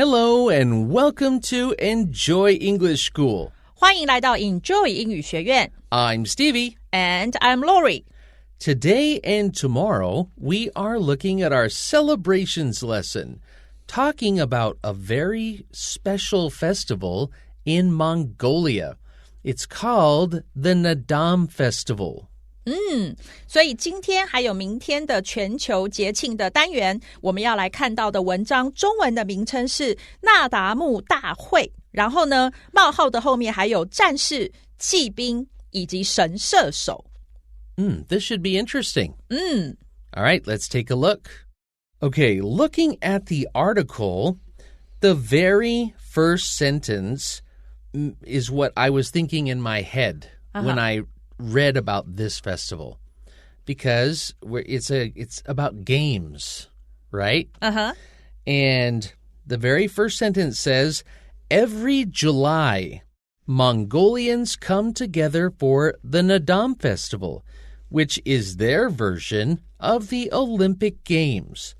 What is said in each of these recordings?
Hello and welcome to Enjoy English School. 欢迎来到 Enjoy 英语学院。 I'm Stevie. And I'm Laurie. Today and tomorrow, we are looking at our celebrations lesson, talking about a very special festival in Mongolia. It's called the Naadam Festival. 所以今天还有明天的全球节庆的单元，我们要来看到的文章中文的名称是那达慕大会，然后呢冒号的后面还有战士、骑兵以及神射手。This should be interesting. All right, let's take a look. Okay, looking at the article, the very first sentence is what I was thinking in my head when I read about this festival, because it's about games, right? And the very first sentence says, every July, Mongolians come together for the Naadam Festival, which is their version of the Olympic Games.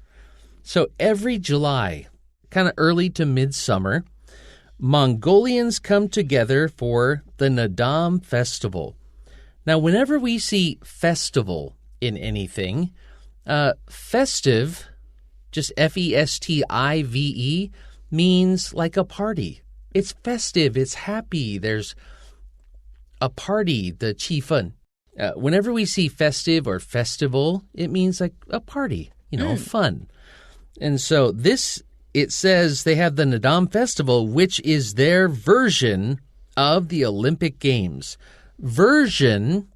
So every July, kind of early to midsummer, Mongolians come together for the Naadam Festival. Now, whenever we see festival in anything, festive, just F-E-S-T-I-V-E, means like a party. It's festive, it's happy, there's a party, the 气氛. Whenever we see festive or festival, it means like a party, fun. And so it says they have the Naadam Festival, which is their version of the Olympic Games. Version,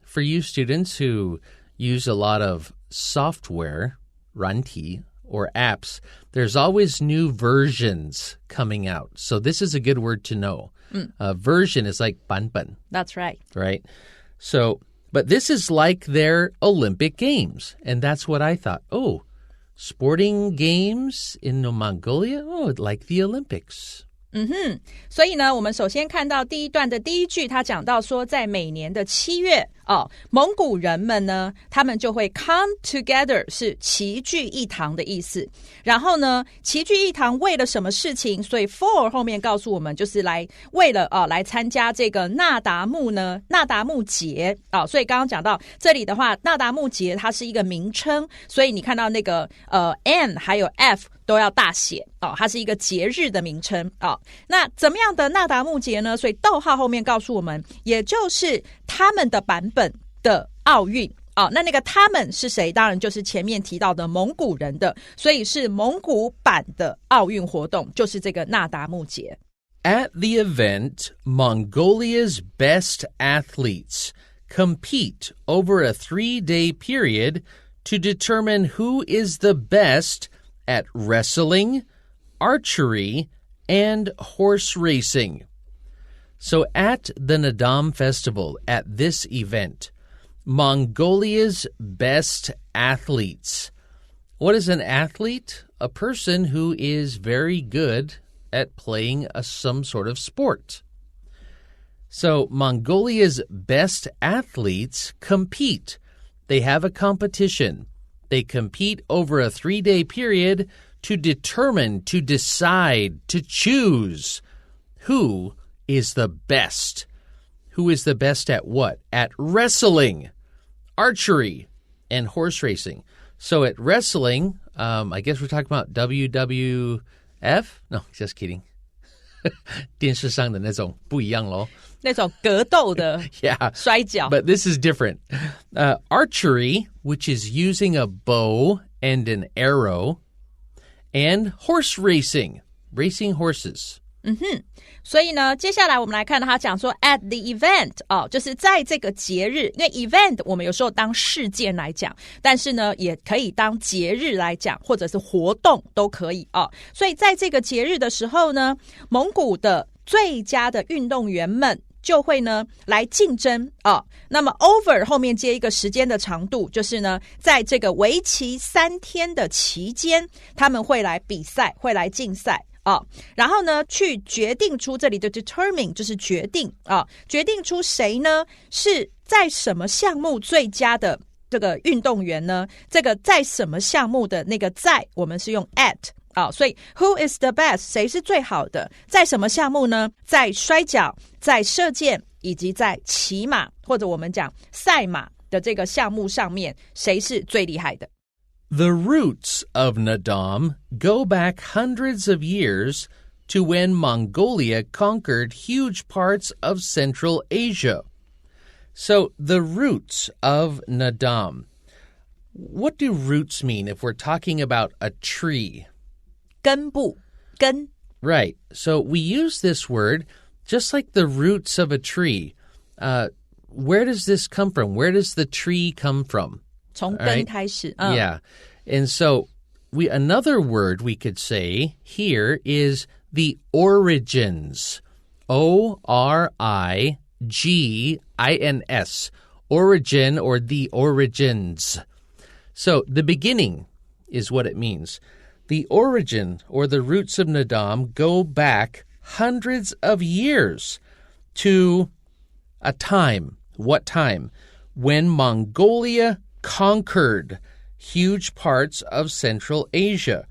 for you students who use a lot of software, 软体, or apps, there's always new versions coming out. So this is a good word to know. Version is like 版本. That's right. Right? So, but this is like their Olympic Games. And that's what I thought. Oh, sporting games in Mongolia? Oh, like the Olympics. 所以呢我们首先看到第一段的第一句，他讲到说在每年的7月蒙古人们呢他们就会 come together， 是齐聚一堂的意思。然后呢齐聚一堂为了什么事情，所以 for 后面告诉我们就是为了来参加这个那达慕节所以刚刚讲到这里的话，那达慕节它是一个名称，所以你看到那个N 还有 F 都要大写它是一个节日的名称那怎么样的那达慕节呢？所以逗号后面告诉我们，也就是他们的版本的奥运那个他们是谁？当然就是前面提到的蒙古人的，所以是蒙古版的奥运活动，就是这个那达慕节。At the event, Mongolia's best athletes compete over a 3-day period to determine who is the best at wrestling, archery, and horse racing. So at the Naadam Festival, at this event, Mongolia's best athletes. What is an athlete? A person who is very good at playing some sort of sport. So Mongolia's best athletes compete. They have a competition. They compete over a 3-day period to determine, to decide, to choose who is the best. Who is the best at what? At wrestling, archery, and horse racing. So at wrestling, I guess we're talking about WWF? No, just kidding. 电视上的那种不一样咯。那种格斗的 Yeah, 摔跤。 But this is different. Archery, which is using a bow and an arrow, and horse racing, racing horses. 所以呢接下来我们来看他讲说 at the event 就是在这个节日，因为 event 我们有时候当事件来讲，但是呢也可以当节日来讲，或者是活动都可以所以在这个节日的时候呢，蒙古的最佳的运动员们就会呢来竞争那么 over 后面接一个时间的长度，就是呢在这个为期3天的期间，他们会来比赛，会来竞赛然后呢去决定出，这里的 determine 就是决定决定出谁呢是在什么项目最佳的这个运动员呢，这个在什么项目的那个在我们是用 at 所以 Who is the best 谁是最好的，在什么项目呢？在摔跤，在射箭，以及在骑马，或者我们讲赛马的这个项目上面，谁是最厉害的？ The roots of Naadam go back hundreds of years to when Mongolia conquered huge parts of Central Asia. So the roots of Naadam. What do roots mean if we're talking about a tree? 根部，根。 Right. So we use this word just like the roots of a tree. Where does this come from? Where does the tree come from? 从根开始。Yeah. And so another word we could say here is the origins. O-R-I-G-I-N-S. Origin or the origins. So the beginning is what it means. The origin or the roots of Naadam go back hundreds of years to a time. What time? When Mongolia conquered huge parts of Central Asia.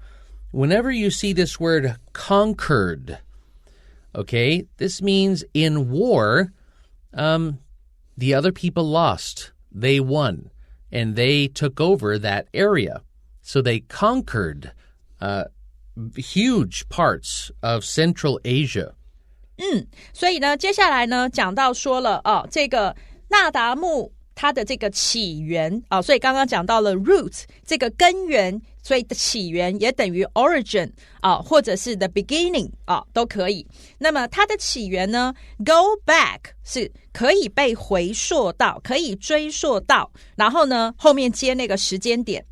Whenever you see this word conquered, okay, this means in war, the other people lost. They won. And they took over that area. So they conquered huge parts of Central Asia. 所以呢，接下来呢，讲到说了这个纳达慕它的这个起源所以刚刚讲到了 root 这个根源，所以起源也等于 origin 或者是 the beginning 都可以。那么它的起源呢 go back 是可以被回溯到，可以追溯到，然后呢后面接那个时间点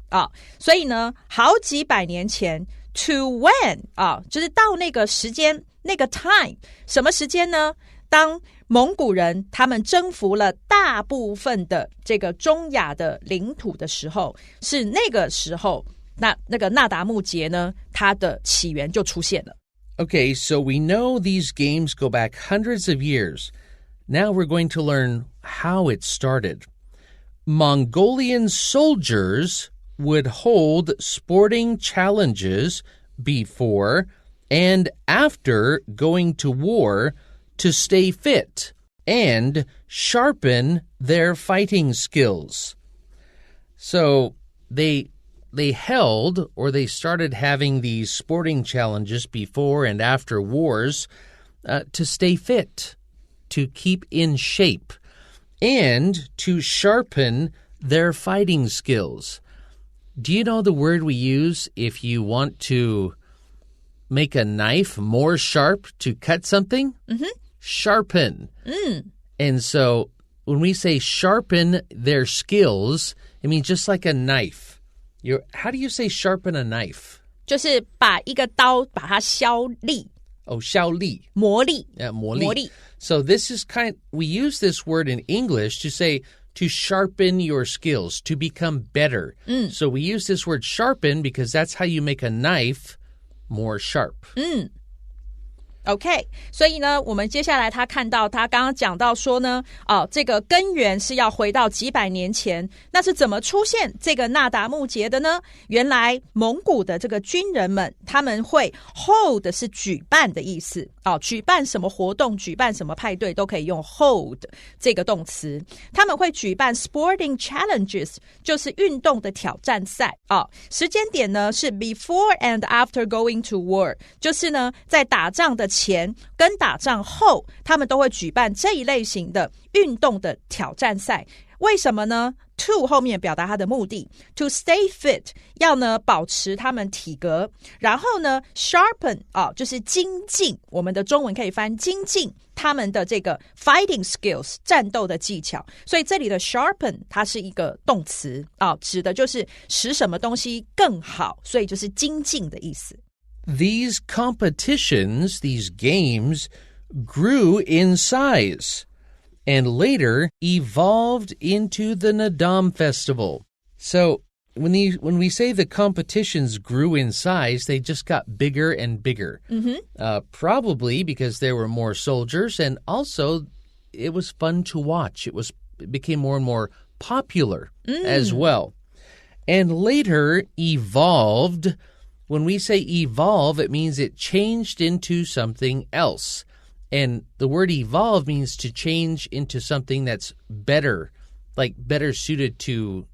所以呢好几百年前 to when 就是到那个时间那个 time 什么时间呢？当蒙古人他们征服了大部分的这个中亚的领土的时候，是那个时候那个纳达慕节呢它的起源就出现了。 Okay, so we know these games go back hundreds of years. Now we're going to learn how it started. Mongolian soldiers would hold sporting challenges before and after going to war to stay fit and sharpen their fighting skills. So they held or they started having these sporting challenges before and after wars to stay fit, to keep in shape, and to sharpen their fighting skills. Do you know the word we use if you want to make a knife more sharp to cut something? Mm-hmm. Sharpen. And so when we say sharpen their skills, it means just like a knife. How do you say sharpen a knife? 就是把一个刀把它削利。Oh, 削利. 磨利. Yeah, 磨利. 磨利. So this is we use this word in English to say to sharpen your skills, to become better. So we use this word sharpen because that's how you make a knife more sharp. OK， 所以呢我们接下来他看到他刚刚讲到说呢这个根源是要回到几百年前，那是怎么出现这个纳达慕节的呢？原来蒙古的这个军人们他们会 hold 是举办的意思举办什么活动，举办什么派对都可以用 hold 这个动词。他们会举办 sporting challenges 就是运动的挑战赛时间点呢是 before and after going to war 就是呢在打仗的前跟打仗后他们都会举办这一类型的运动的挑战赛。为什么呢？ to 后面表达它的目的 to stay fit 要呢保持他们体格，然后呢 sharpen 就是精进，我们的中文可以翻精进他们的这个 fighting skills 战斗的技巧。所以这里的 sharpen 它是一个动词指的就是使什么东西更好，所以就是精进的意思。 These competitions, these games, grew in size and later evolved into the Naadam festival. So when we say the competitions grew in size, they just got bigger and bigger. Probably because there were more soldiers, and also it was fun to watch. It became more and more popular as well. And later evolved when we say evolve, it means it changed into something else. And the word evolve means to change into something that's better, like better suited to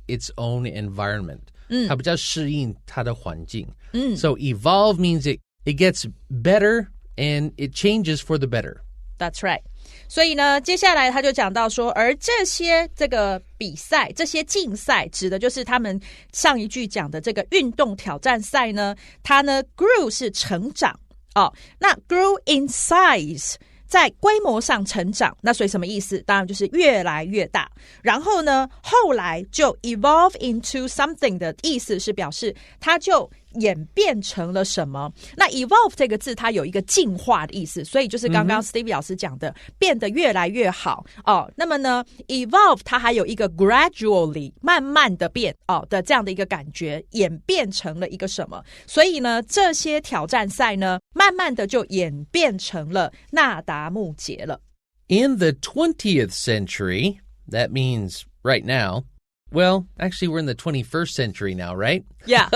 its own environment. 它比较适应它的环境。So evolve means it gets better and it changes for the better. That's right. 所以呢，接下来他就讲到说，而这个比赛，这些竞赛，指的就是他们上一句讲的这个运动挑战赛呢，它呢 grew 是成长哦，那 grew in size 在规模上成长，那所以什么意思？当然就是越来越大。然后呢，后来就 evolve into something 的意思是表示它就演变成了什么？那 evolve 这个字它有一个进化的意思，所以就是刚刚 Stevie 老师讲的，变得越来越好哦。那么呢 evolve 它还有一个 gradually 慢慢的变的这样的一个感觉，演变成了一个什么？所以呢，这些挑战赛呢，慢慢的就演变成了纳达慕节了。In the 20th century, that means right now. Well, actually, we're in the 21st century now, right? Yeah.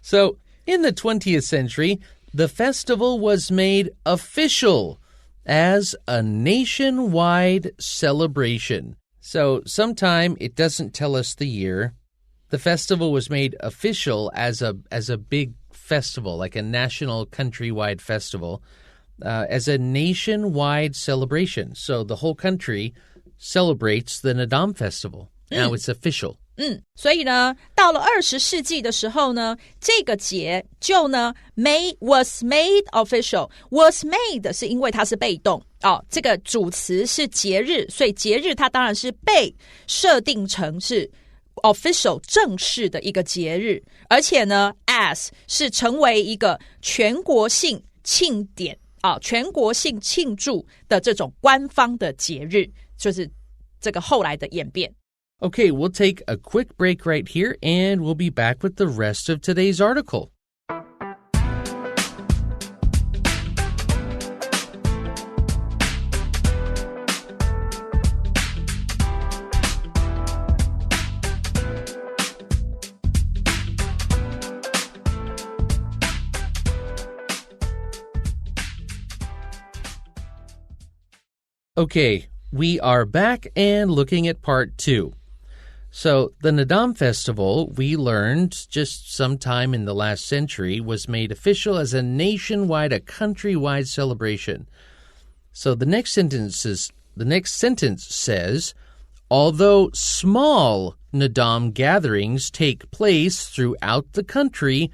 So, in the 20th century, the festival was made official as a nationwide celebration. So, sometime, it doesn't tell us the year, the festival was made official as a big festival, like a national countrywide festival, as a nationwide celebration. So, the whole country celebrates the Naadam festival. Now it's official. 所以呢，到了20世纪的时候呢，这个节就呢 was made official. Was made 是因为它是被动这个主词是节日，所以节日它当然是被设定成是 official 正式的一个节日，而且呢 as 是成为一个全国性庆典全国性庆祝的这种官方的节日，就是这个后来的演变。Okay, we'll take a quick break right here, and we'll be back with the rest of today's article. Okay, we are back and looking at part 2. So, the Naadam festival, we learned just sometime in the last century, was made official as a nationwide, a countrywide celebration. So, the next sentence says, although small Naadam gatherings take place throughout the country,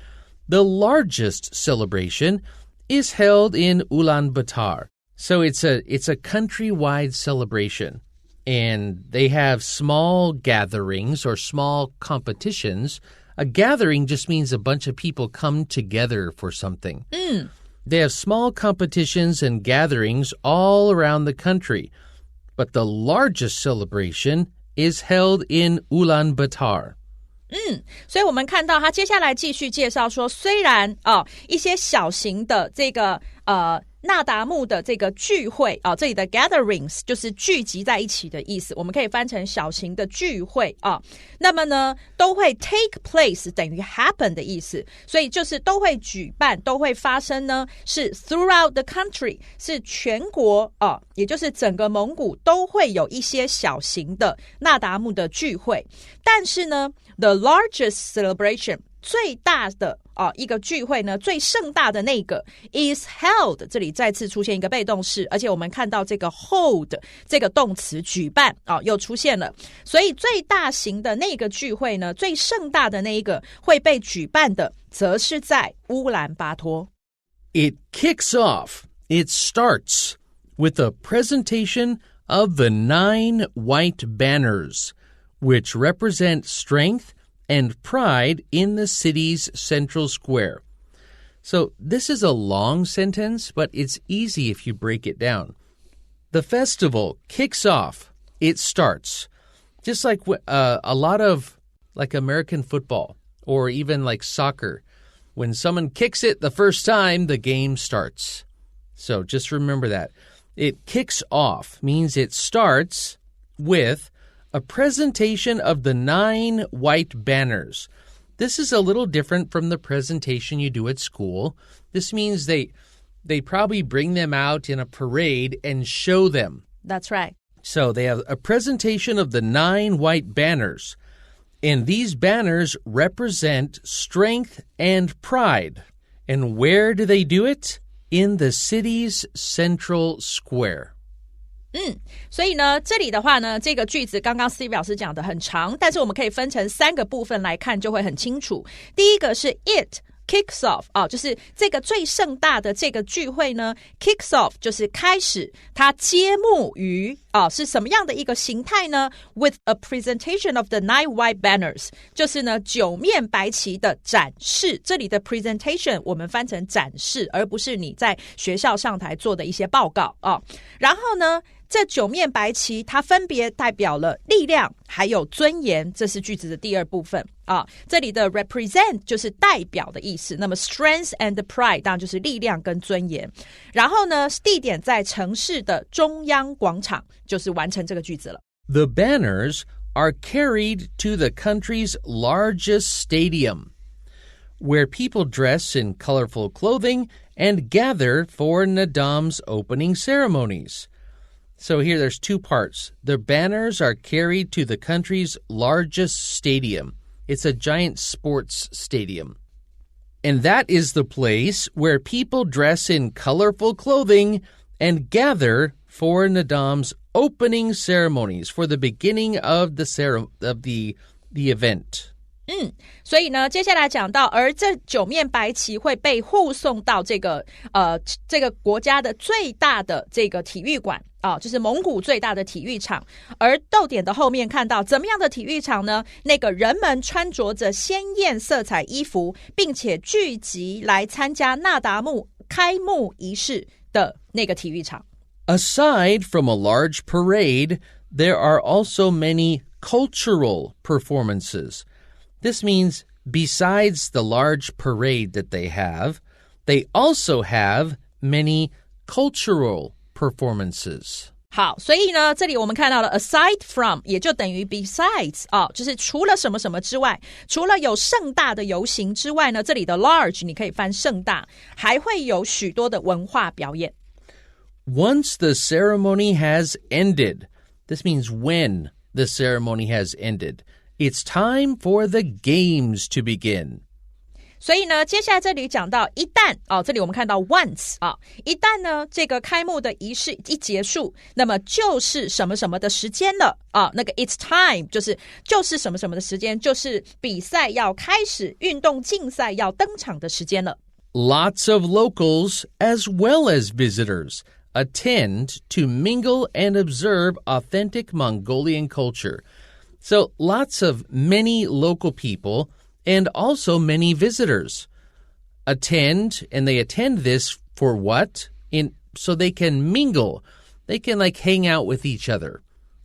the largest celebration is held in Ulaanbaatar. So, it's a countrywide celebration. And they have small gatherings or small competitions. A gathering just means a bunch of people come together for something. They have small competitions and gatherings all around the country. But the largest celebration is held in Ulaanbaatar. 所以我们看到他接下来继续介绍说，虽然一些小型的这个纳达慕的这个聚会这里的 gatherings 就是聚集在一起的意思，我们可以翻成小型的聚会那么呢都会 take place 等于 happen 的意思，所以就是都会举办，都会发生呢，是 throughout the country 是全国也就是整个蒙古都会有一些小型的纳达慕的聚会，但是呢 the largest celebration 最大的一个聚会呢，最盛大的那个 is held， 这里再次出现一个被动式，而且我们看到这个 hold 这个动词举办又出现了，所以最大型的那个聚会呢，最盛大的那一个会被举办的则是在乌兰巴托。 It kicks off, it starts with a presentation of the 9 white banners, which represent strength and pride in the city's central square. So this is a long sentence, but it's easy if you break it down. The festival kicks off. It starts. Just like a lot of like American football or even like soccer. When someone kicks it the first time, the game starts. So just remember that. It kicks off means it starts with a presentation of the 9 white banners. This is a little different from the presentation you do at school. This means they probably bring them out in a parade and show them. That's right. So they have a presentation of the 9 white banners. And these banners represent strength and pride. And where do they do it? In the city's central square. 所以呢，这里的话呢，这个句子刚刚 Steve 老师讲的很长，但是我们可以分成3个部分来看，就会很清楚。第一个是 it。kicks off 就是这个最盛大的这个聚会呢 kicks off 就是开始，它揭幕于是什么样的一个形态呢 with a presentation of the 9 white banners 就是呢9面白旗的展示，这里的 presentation 我们翻成展示，而不是你在学校上台做的一些报告然后呢这9面白旗它分别代表了力量还有尊严，这是句子的第2部分这里的 represent 就是代表的意思，那么 strength and pride 当然就是力量跟尊严，然后呢地点在城市的中央广场，就是完成这个句子了。 The banners are carried to the country's largest stadium, where people dress in colorful clothing and gather for Naadam's opening ceremonies. So here there's 2 parts. The banners are carried to the country's largest stadium. It's a giant sports stadium. And that is the place where people dress in colorful clothing and gather for Naadam's opening ceremonies, for the beginning of the event. 所以呢接下来讲到，而这9面白旗会被护送到这个国家的最大的这个体育馆就是蒙古最大的体育场，而逗点的后面看到怎么样的体育场呢？那个人们穿着着鲜艳色彩衣服，并且聚集来参加纳达慕开幕仪式的那个体育场。Aside from a large parade, there are also many cultural performances. This means besides the large parade that they also have many cultural performances. 好，所以呢这里我们看到了 aside from 也就等于 besides 就是除了什么什么之外，除了有盛大的游行之外呢，这里的 large 你可以翻盛大，还会有许多的文化表演。 Once the ceremony has ended, this means when the ceremony has ended, it's time for the games to begin. 所以呢接下来这里讲到一旦这里我们看到 once 一旦呢这个开幕的仪式一结束，那么就是什么什么的时间了那个 it's time 就是什么什么的时间，就是比赛要开始，运动竞赛要登场的时间了。 Lots of locals as well as visitors attend to mingle and observe authentic Mongolian culture. So many local people and also many visitors attend, and they attend this for what? So they can mingle. They can hang out with each other.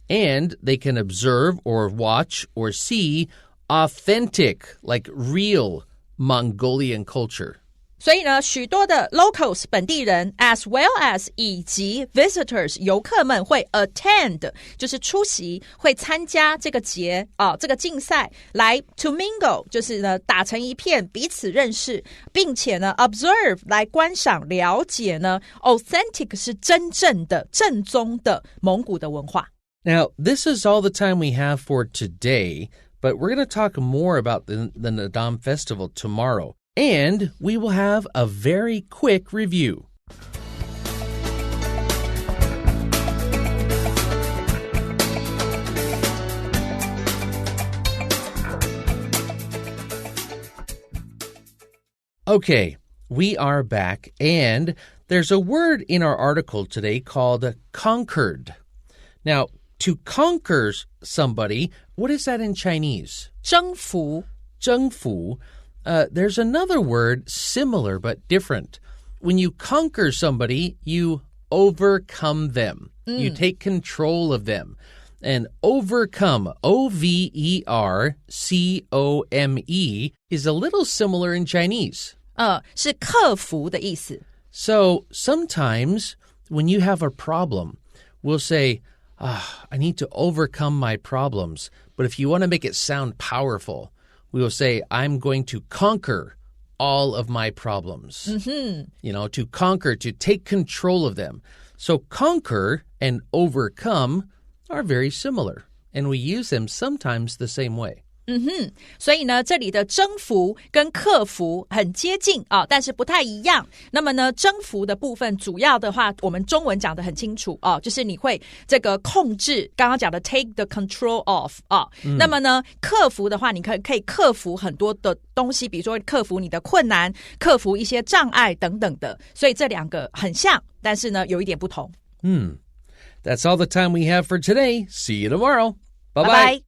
And they can observe or watch or see authentic, real Mongolian culture. 所以呢许多的 locals 本地人 as well as 以及 visitors 游客们会 attend 就是出席，会参加这个节这个竞赛，来 to mingle 就是呢打成一片，彼此认识，并且呢 observe 来观赏了解呢 authentic 是真正的正宗的蒙古的文化。 Now this is all the time we have for today, but we're going to talk more about the Naadam festival tomorrow. And we will have a very quick review. Okay, we are back, and there's a word in our article today called conquered. Now, to conquer somebody, what is that in Chinese? 征服。征服. There's another word similar but different. When you conquer somebody, you overcome them. You take control of them. And overcome, O-V-E-R-C-O-M-E, is a little similar in Chinese. 是克服的意思。 So sometimes when you have a problem, we'll say, I need to overcome my problems. But if you want to make it sound powerful, we will say, I'm going to conquer all of my problems. You know, to conquer, to take control of them. So conquer and overcome are very similar, and we use them sometimes the same way. 所以呢，这里的征服跟克服很接近啊，但是不太一样。那么呢，征服的部分主要的话，我们中文讲得很清楚啊，就是你会这个控制，刚刚讲的 take the control of 啊。那么呢，克服的话，你可以克服很多的东西，比如说克服你的困难，克服一些障碍等等的。所以这两个很像，但是呢，有一点不同。That's all the time we have for today. See you tomorrow. Bye-bye. Bye-bye.